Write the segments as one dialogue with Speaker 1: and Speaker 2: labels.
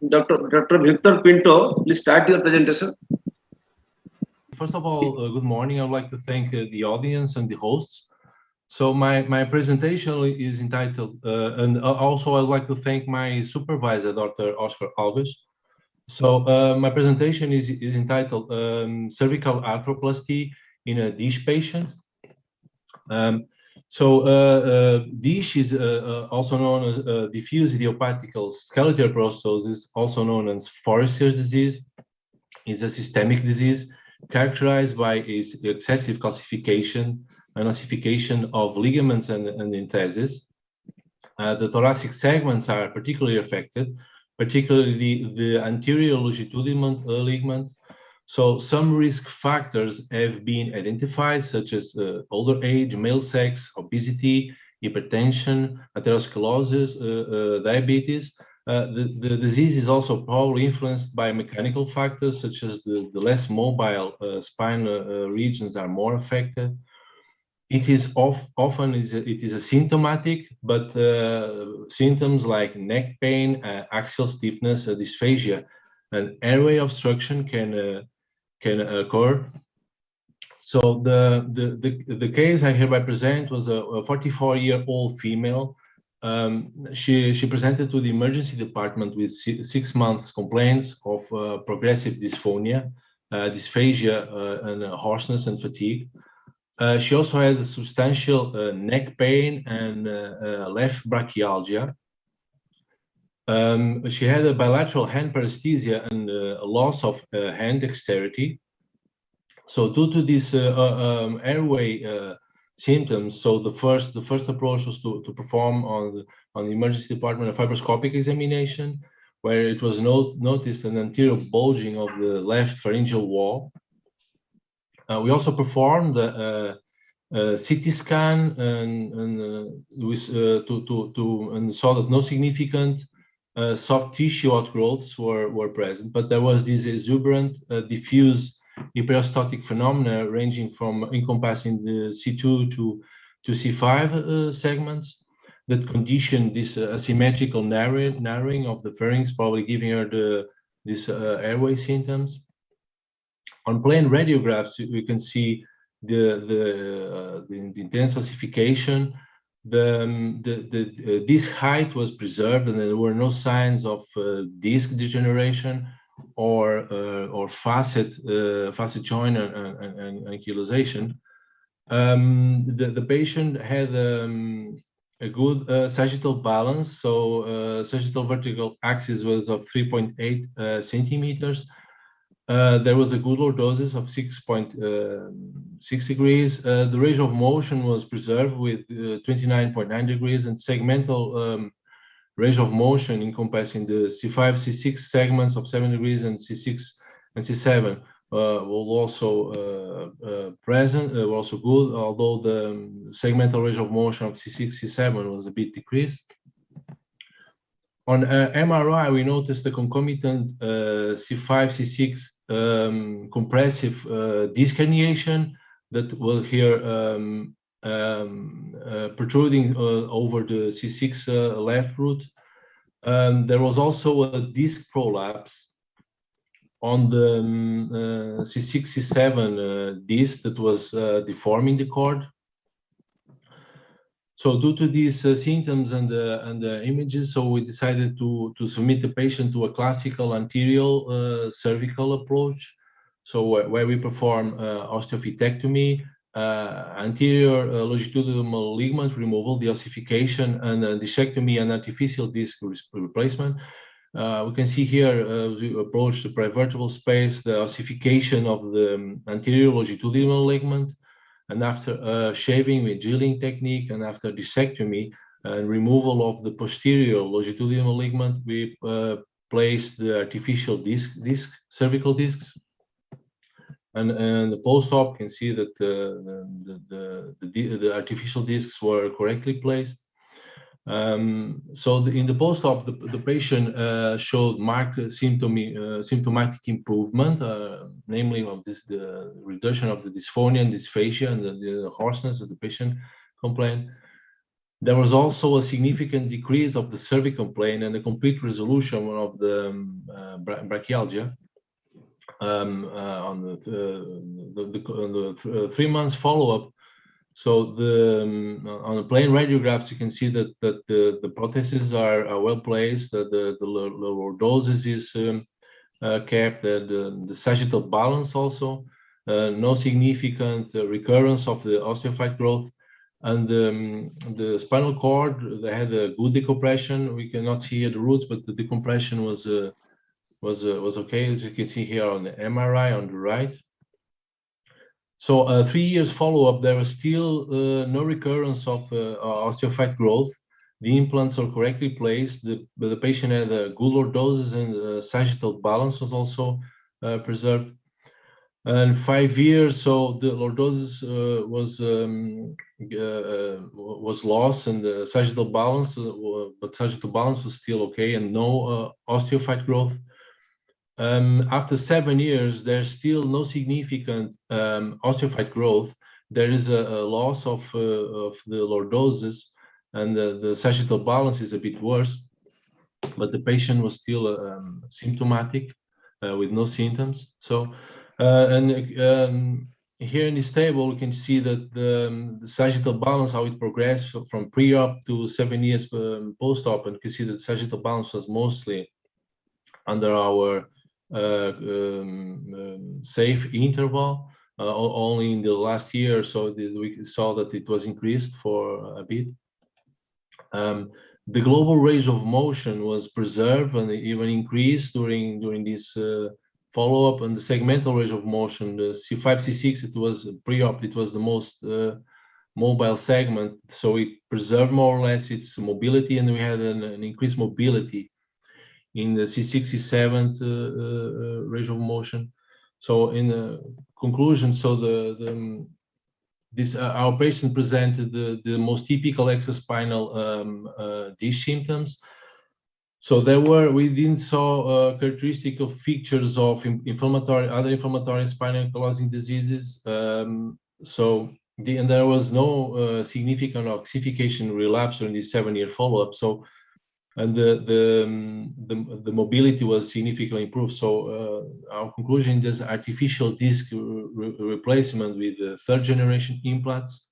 Speaker 1: Dr. Victor Pinto, please start your presentation.
Speaker 2: First of all, good morning. I would like to thank the audience and the hosts. So my presentation is entitled, and also I'd like to thank my supervisor, Dr. Oscar Alves. So my presentation is entitled Cervical Arthroplasty in a DISH patient. DISH is also known as diffuse idiopathic skeletal prosthesis, also known as Forester's disease. Is a systemic disease characterized by its excessive calcification and ossification of ligaments and entheses. The thoracic segments are particularly affected, particularly the anterior longitudinal ligament. So some risk factors have been identified, such as older age, male sex, obesity, hypertension, atherosclerosis, diabetes. The disease is also probably influenced by mechanical factors, such as the less mobile spinal regions are more affected. It is often it is asymptomatic, but symptoms like neck pain, axial stiffness, dysphagia, and airway obstruction can occur. So the case I hereby present was a 44-year-old female. She presented to the emergency department with 6 months complaints of progressive dysphonia, dysphagia, and hoarseness and fatigue. She also had substantial neck pain and left brachialgia. She had a bilateral hand paresthesia and a loss of hand dexterity. So due to these airway symptoms, so the first approach was to perform on the emergency department a fibroscopic examination, where it was noticed an anterior bulging of the left pharyngeal wall. We also performed a CT scan and saw that no significant soft tissue outgrowths were present, but there was this exuberant diffuse hyperostotic phenomena ranging from encompassing the C2 to C5 segments that conditioned this asymmetrical narrowing of the pharynx, probably giving her these airway symptoms. On plain radiographs, we can see the intense ossification. This height was preserved, and there were no signs of disc degeneration or facet joint and ankylosation. The patient had a good sagittal balance, so sagittal vertical axis was of 3.8 centimeters. There was a good lordosis of 6.6 degrees. The range of motion was preserved with 29.9 degrees, and segmental range of motion encompassing the C5, C6 segments of 7 degrees and C6 and C7 were also present, were also good, although the segmental range of motion of C6, C7 was a bit decreased. On MRI, we noticed the concomitant C5, C6 compressive disc herniation that will here protruding over the C6 left root. There was also a disc prolapse on the C6, C7 disc that was deforming the cord. So due to these symptoms and the images, so we decided to submit the patient to a classical anterior cervical approach. So where we perform osteophytectomy, anterior longitudinal ligament removal, deossification, and discectomy and artificial disc replacement. We can see here we approach the prevertebral space, the ossification of the anterior longitudinal ligament, and after shaving with drilling technique and after discectomy and removal of the posterior longitudinal ligament, we placed the artificial cervical discs. And the post-op can see that the artificial discs were correctly placed. So in the post-op, the patient showed marked symptomatic improvement, namely of the reduction of the dysphonia and dysphagia and the hoarseness that the patient complained. There was also a significant decrease of the cervical plane and a complete resolution of the brachialgia on the 3 months follow-up. So on the plain radiographs, you can see that the prostheses are well placed, that the lordosis is kept, the sagittal balance also, no significant recurrence of the osteophyte growth, and the spinal cord, they had a good decompression. We cannot see here the roots, but the decompression was okay, as you can see here on the MRI on the right. So 3 years follow-up, there was still no recurrence of osteophyte growth. The implants are correctly placed. The patient had a good lordosis, and sagittal balance was also preserved. And 5 years, so the lordosis was lost, and the sagittal balance, but sagittal balance was still okay, and no osteophyte growth. After 7 years, there's still no significant osteophyte growth. There is a loss of the lordosis, and the sagittal balance is a bit worse, but the patient was still symptomatic with no symptoms. So, here in this table, we can see that the sagittal balance, how it progressed from pre-op to 7 years post-op, and you can see that sagittal balance was mostly under our safe interval. Only in the last year or so we saw that it was increased for a bit. The global range of motion was preserved and even increased during this follow-up, and the segmental range of motion, the C5, C6, it was pre-op, it was the most mobile segment, so it preserved more or less its mobility, and we had an increased mobility in the C6, C7 range of motion. So in conclusion, so our patient presented the most typical exospinal dish symptoms. So we didn't saw characteristic of features of other inflammatory spinal causing diseases. And there was no significant ossification relapse during this 7-year follow-up. So, and the mobility was significantly improved. So our conclusion is artificial disc replacement with third generation implants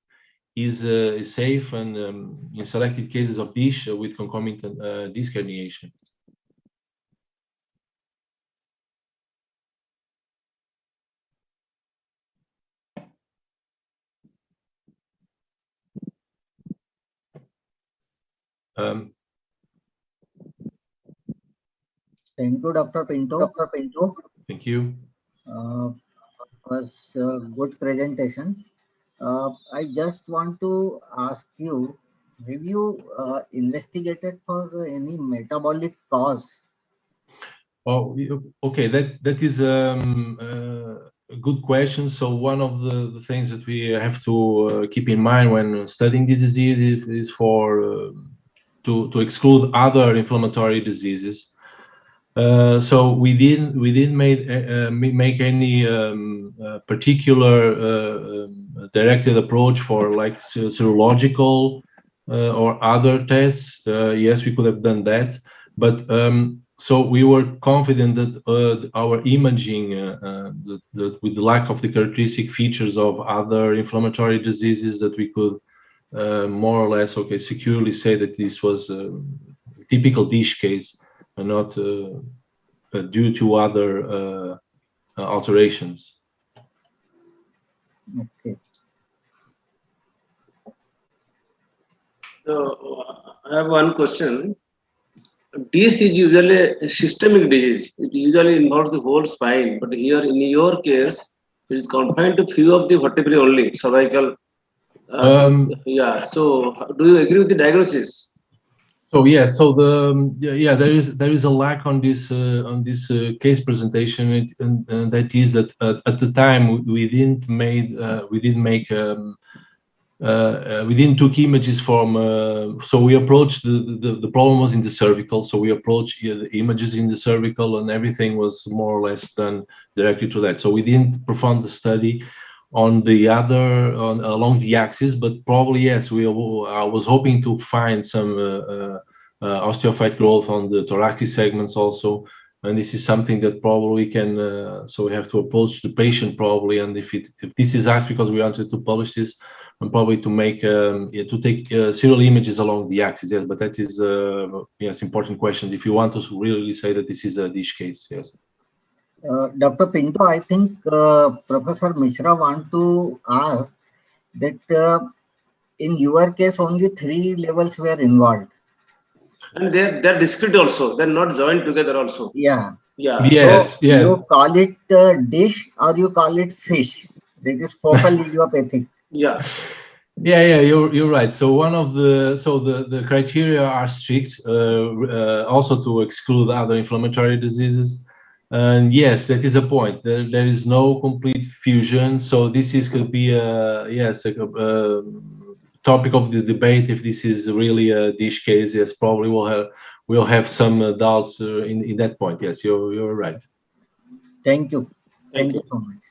Speaker 2: is safe, and in selected cases of dish with concomitant disc herniation.
Speaker 3: Thank you, Dr. Pinto.
Speaker 2: Thank you.
Speaker 3: Was a good presentation. I just want to ask you, have you investigated for any metabolic cause?
Speaker 2: Oh, okay. That is a good question. So one of the things that we have to keep in mind when studying this disease is for to exclude other inflammatory diseases. So we didn't make any particular directed approach for like serological or other tests. Yes, we could have done that, but so we were confident that our imaging, with the lack of the characteristic features of other inflammatory diseases, that we could more or less securely say that this was a typical dish case and not due to other alterations.
Speaker 3: Okay.
Speaker 1: So I have one question. This is usually a systemic disease. It usually involves the whole spine, but here in your case, it is confined to few of the vertebrae only, cervical. Yeah. So do you agree with the diagnosis?
Speaker 2: So yeah, so there is a lack on this case presentation, and that is that at the time we didn't took images from. So we approached the problem was in the cervical. So we approached the images in the cervical, and everything was more or less done directly to that. So we didn't perform the study on the other along the axis, but probably yes, I was hoping to find some osteophyte growth on the thoracic segments also, and this is something that probably we can. So we have to approach the patient probably, and if this is asked because we wanted to publish this, and probably to make to take serial images along the axis. Yes, but that is yes, important questions. If you want to really say that this is a dish case, yes.
Speaker 3: Dr. Pinto, I think Professor Mishra want to ask that in your case only 3 levels were involved.
Speaker 1: And they're discrete also. They're not joined together also.
Speaker 3: Yeah.
Speaker 1: Yeah.
Speaker 2: Yes.
Speaker 3: So
Speaker 2: Yes.
Speaker 3: you call it dish or you call it fish. That is focal idiopathic.
Speaker 1: Yeah.
Speaker 2: Yeah, you're right. So one of the criteria are strict, also to exclude other inflammatory diseases. And yes, that is a point. There is no complete fusion. So this could be a topic of the debate if this is really a dish case. Yes, probably we'll have some doubts in that point. Yes, you're right.
Speaker 3: Thank you.
Speaker 1: Thank
Speaker 3: Thank
Speaker 1: you.
Speaker 3: you so much.